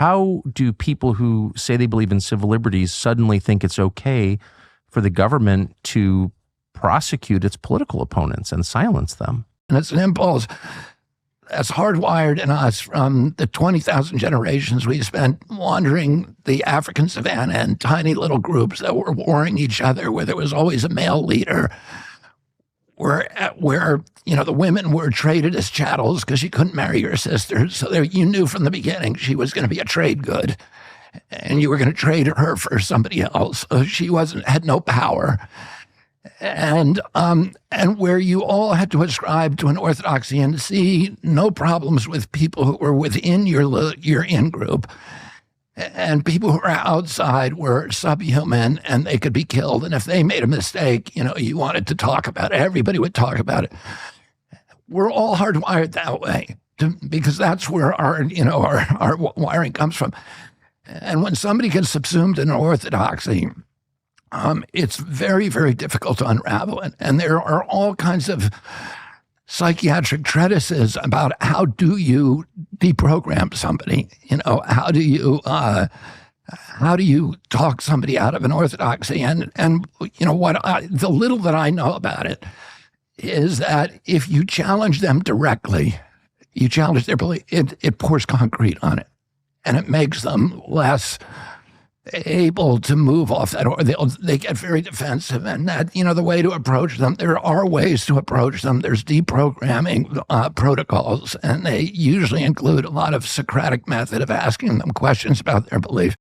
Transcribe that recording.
How do people who say they believe in civil liberties suddenly think it's okay for the government to prosecute its political opponents and silence them? And it's an impulse that's hardwired in us from the 20,000 generations we spent wandering the African savannah in tiny little groups that were warring each other, where there was always a male leader, where the women were traded as chattels because you couldn't marry your sisters. So you knew from the beginning she was going to be a trade good, and you were going to trade her for somebody else. So she had no power. And where you all had to ascribe to an orthodoxy and see no problems with people who were within your in-group, and people who were outside were subhuman and they could be killed. And if they made a mistake, you wanted to talk about it. Everybody would talk about it. We're all hardwired that way because that's where our wiring comes from. And when somebody gets subsumed in orthodoxy, it's very, very difficult to unravel it. And there are all kinds of psychiatric treatises about how do you deprogram somebody? How do you talk somebody out of an orthodoxy? And the little that I know about it is that if you challenge them directly, you challenge their belief, it pours concrete on it, and it makes them less able to move off that, or they get very defensive. And that, the way to approach them, there are ways to approach them. There's deprogramming protocols, and they usually include a lot of Socratic method of asking them questions about their belief.